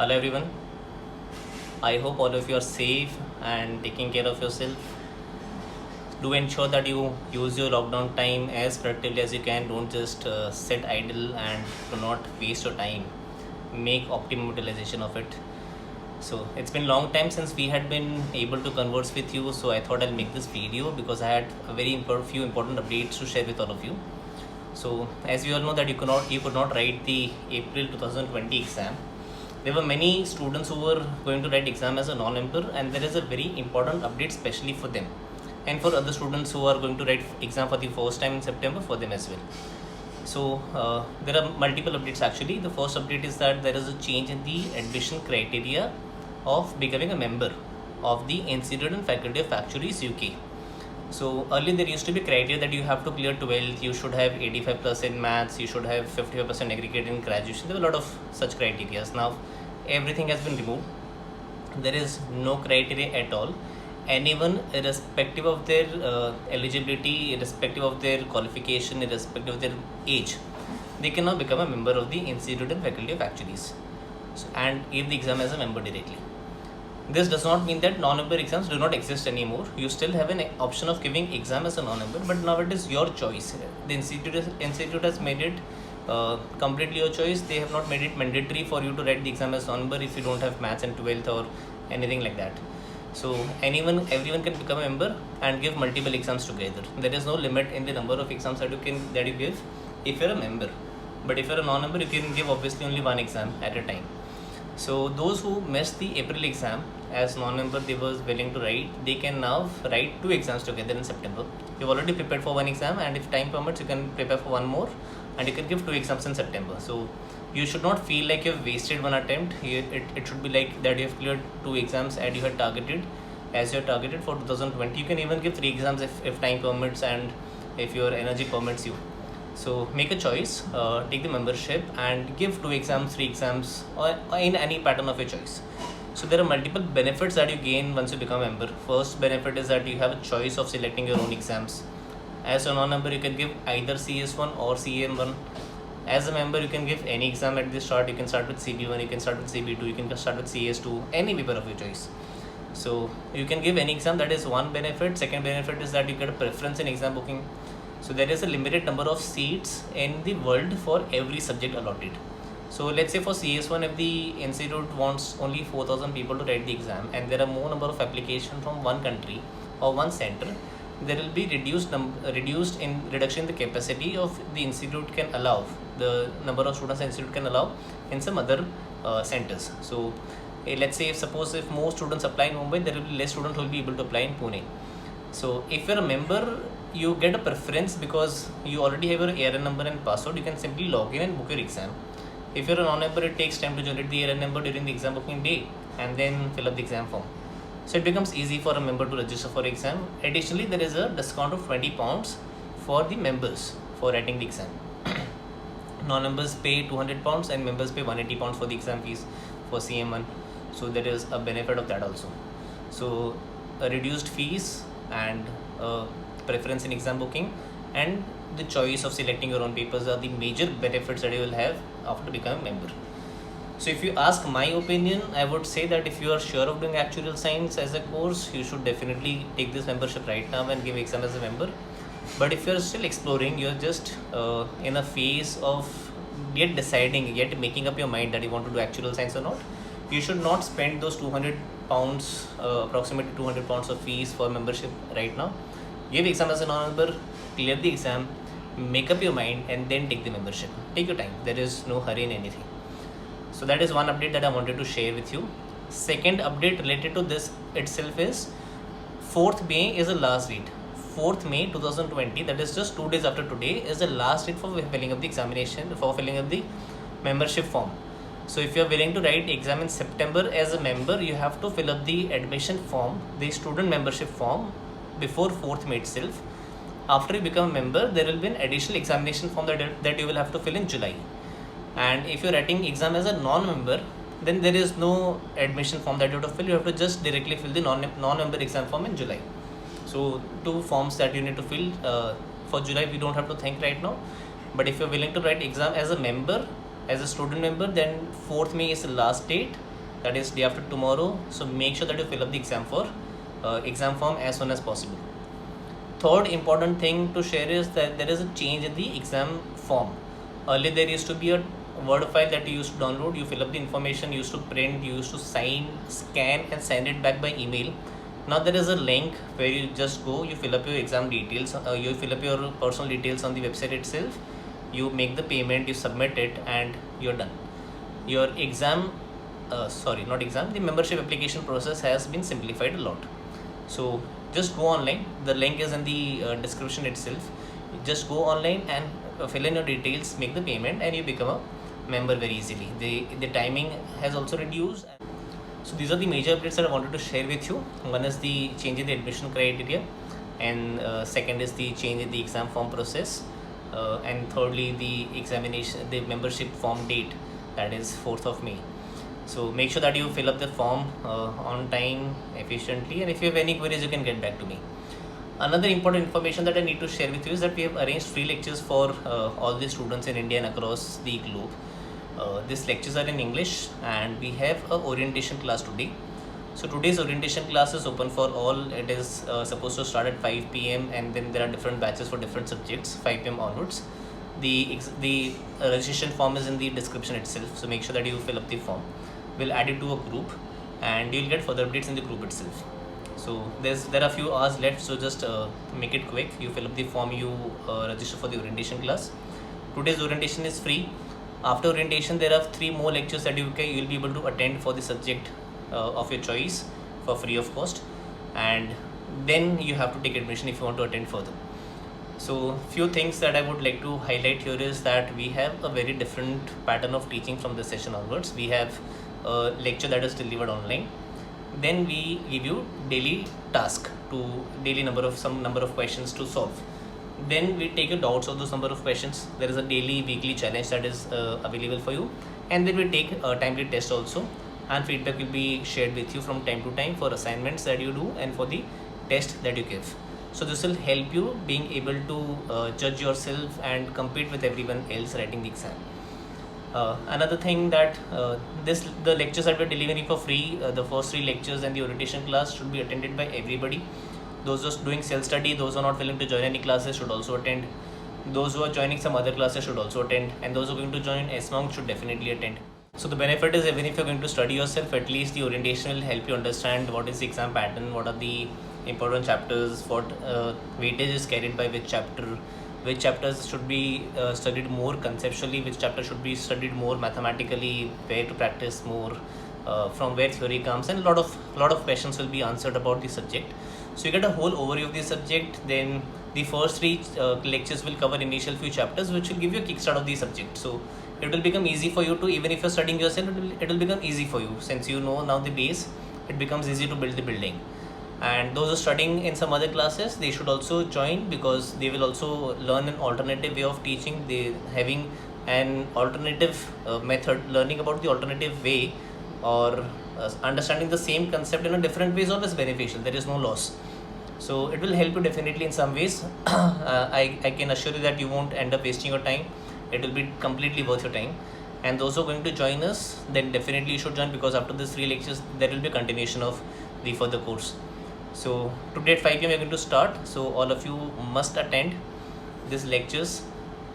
Hello everyone. I hope all of you are safe and taking care of yourself. Do ensure that you use your lockdown time as productively as you can. Don't just sit idle and do not waste your time. Make optimum utilization of it. So it's been long time since we had been able to converse with you. So I thought I'll make this video because I had a few important updates to share with all of you. So as you all know that you could not write the April 2020 exam. There were many students who were going to write exam as a non-member, and there is a very important update especially for them and for other students who are going to write exam for the first time in September for them as well. So there are multiple updates actually. The first update is that there is a change in the admission criteria of becoming a member of the Institute and Faculty of Actuaries UK. So earlier there used to be criteria that you have to clear 12th, you should have 85+ in maths, you should have 55% aggregate in graduation. There were a lot of such criteria. Now everything has been removed. There is no criteria at all. Anyone, irrespective of their eligibility, irrespective of their qualification, irrespective of their age, they can now become a member of the Institute and Faculty of Actuaries and give the exam as a member directly. This does not mean that non-member exams do not exist anymore. You still have an option of giving exam as a non-member, but now it is your choice. The institute has made it completely your choice. They have not made it mandatory for you to write the exam as non-member if you don't have maths in 12th or anything like that. So everyone can become a member and give multiple exams together. There is no limit in the number of exams that you give if you're a member. But if you're a non-member, you can give obviously only one exam at a time. So those who missed the April exam as non-member, they were willing to write, they can now write 2 exams together in September. You've already prepared for one exam, and if time permits, you can prepare for one more, and you can give 2 exams in September. So you should not feel like you've wasted one attempt. It should be like that you have cleared 2 exams and you had targeted, as you're targeted for 2020. You can even give 3 exams if time permits and if your energy permits you. So make a choice, take the membership and give 2 exams, 3 exams, or in any pattern of your choice. So there are multiple benefits that you gain once you become a member. First benefit is that you have a choice of selecting your own exams. As a non-member, you can give either CS1 or CM1. As a member, you can give any exam at the start. You can start with CB1, you can start with CB2, you can start with CS2, any paper of your choice. So you can give any exam. That is one benefit. Second benefit is that you get a preference in exam booking. So there is a limited number of seats in the world for every subject allotted. So let's say for CS1, if the institute wants only 4,000 people to write the exam and there are more number of applications from one country or one center, there will be reduction in the capacity of the institute can allow, the number of students the institute can allow in some other centers. So let's say if more students apply in Mumbai, there will be less students who will be able to apply in Pune. So if you're a member, you get a preference because you already have your ARN number and password. You can simply log in and book your exam. If you're a non-member, it takes time to generate the ARN number during the exam booking day and then fill up the exam form. So it becomes easy for a member to register for exam. Additionally, there is a discount of £20 for the members for writing the exam. Non-members pay £200 and members pay £180 for the exam fees for CM1. So there is a benefit of that also. So a reduced fees and preference in exam booking and the choice of selecting your own papers are the major benefits that you will have after becoming a member. So if you ask my opinion, I would say that if you are sure of doing actuarial science as a course, you should definitely take this membership right now and give exam as a member. But if you're still exploring, you're just in a phase of yet making up your mind that you want to do actuarial science or not, you should not spend those £200, approximately £200 of fees for membership right now. Give exam as a non-member, clear the exam, make up your mind and then take the membership. Take your time. There is no hurry in anything. So that is one update that I wanted to share with you. Second update related to this itself is 4th May is the last date. 4th May 2020, that is just 2 days after today, is the last date for filling up the examination, for filling up the membership form. So if you are willing to write exam in September as a member, you have to fill up the admission form, the student membership form before 4th May itself. After you become a member, there will be an additional examination form that you will have to fill in July. And if you're writing exam as a non-member, then there is no admission form that you have to fill. You have to just directly fill the non-member exam form in July. So 2 forms that you need to fill for July, we don't have to think right now. But if you're willing to write exam as a member, as a student member, then 4th May is the last date that is day after tomorrow. So make sure that you fill up the exam form as soon as possible. Third important thing to share is that there is a change in the exam form. Earlier there used to be a Word file that you used to download, you fill up the information, you used to print, you used to sign, scan and send it back by email. Now there is a link where you just go, you fill up your exam details, you fill up your personal details on the website itself, you make the payment, you submit it, and you're done. Your the membership application process has been simplified a lot. So just go online, the link is in the description itself. Just go online and fill in your details, make the payment, and you become a member very easily. The timing has also reduced. So these are the major updates that I wanted to share with you. One is the change in the admission criteria, and second is the change in the exam form process, and thirdly the membership form date, that is 4th of May. So make sure that you fill up the form on time, efficiently, and if you have any queries you can get back to me. Another important information that I need to share with you is that we have arranged free lectures for all the students in India and across the globe. These lectures are in English, and we have a orientation class today. So today's orientation class is open for all. It is supposed to start at 5 p.m. and then there are different batches for different subjects 5 p.m. onwards. The registration form is in the description itself, so make sure that you fill up the form. We'll add it to a group and you'll get further updates in the group itself. So there are few hours left, so just make it quick. You fill up the form, you register for the orientation class. Today's orientation is free. After orientation there are 3 more lectures that you'll be able to attend for the subject of your choice for free of cost, and then you have to take admission if you want to attend further. So few things that I would like to highlight here is that we have a very different pattern of teaching from this session onwards. We have a lecture that is delivered online, then we give you daily task to some number of questions to solve. Then we take your doubts of those number of questions. There is a daily weekly challenge that is available for you, and then we take a timely test also, and feedback will be shared with you from time to time for assignments that you do and for the test that you give. So this will help you being able to judge yourself and compete with everyone else writing the exam. Another thing that the lectures that we're delivering for free, the first 3 lectures and the orientation class should be attended by everybody. Those just doing self-study, those who are not willing to join any classes should also attend. Those who are joining some other classes should also attend, and those who are going to join SMONC should definitely attend. So the benefit is, even if you're going to study yourself, at least the orientation will help you understand what is the exam pattern, what are the important chapters, what weightage is carried by which chapters should be studied more conceptually, which chapter should be studied more mathematically, where to practice more, from where theory comes, and lot of questions will be answered about the subject. So you get a whole overview of the subject. Then the first 3 lectures will cover initial few chapters, which will give you a kickstart of the subject. So it will become easy for you to, even if you're studying yourself, it will become easy for you, since you know now the base. It becomes easy to build the building. And those who are studying in some other classes, they should also join, because they will also learn an alternative way of teaching. They having an alternative method, learning about the alternative way, or understanding the same concept in a different way is always beneficial. There is no loss. So it will help you definitely in some ways. I can assure you that you won't end up wasting your time. It will be completely worth your time. And those who are going to join us, then definitely you should join, because after these 3 lectures there will be a continuation of the further course. So today at 5 p.m. we are going to start, so all of you must attend these lectures.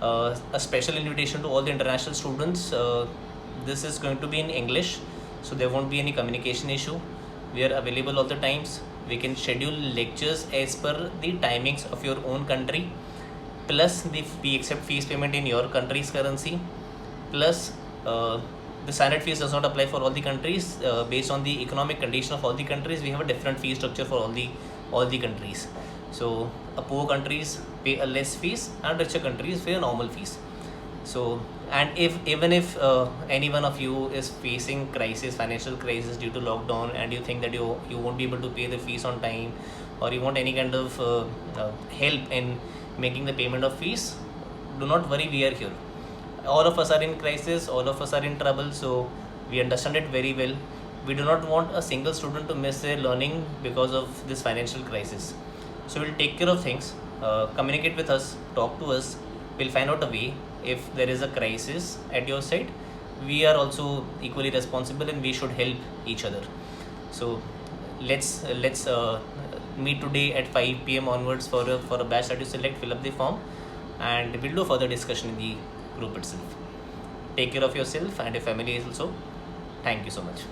A special invitation to all the international students. This is going to be in English, so there won't be any communication issue. We are available all the times. We can schedule lectures as per the timings of your own country, plus we accept fees payment in your country's currency, plus the standard fees does not apply for all the countries. Based on the economic condition of all the countries, we have a different fee structure for all the countries. So poor countries pay a less fees, and richer countries pay a normal fees. So, and even if any one of you is facing financial crisis due to lockdown, and you think that you won't be able to pay the fees on time, or you want any kind of help in making the payment of fees, do not worry, we are here. All of us are in crisis, all of us are in trouble, so we understand it very well. We do not want a single student to miss their learning because of this financial crisis. So we'll take care of things. Communicate with us, talk to us. We'll find out a way. If there is a crisis at your side, we are also equally responsible and we should help each other. So let's meet today at 5 p.m. onwards for a batch that you select. Fill up the form, and we'll do further discussion in the group itself. Take care of yourself and your family also. Thank you so much.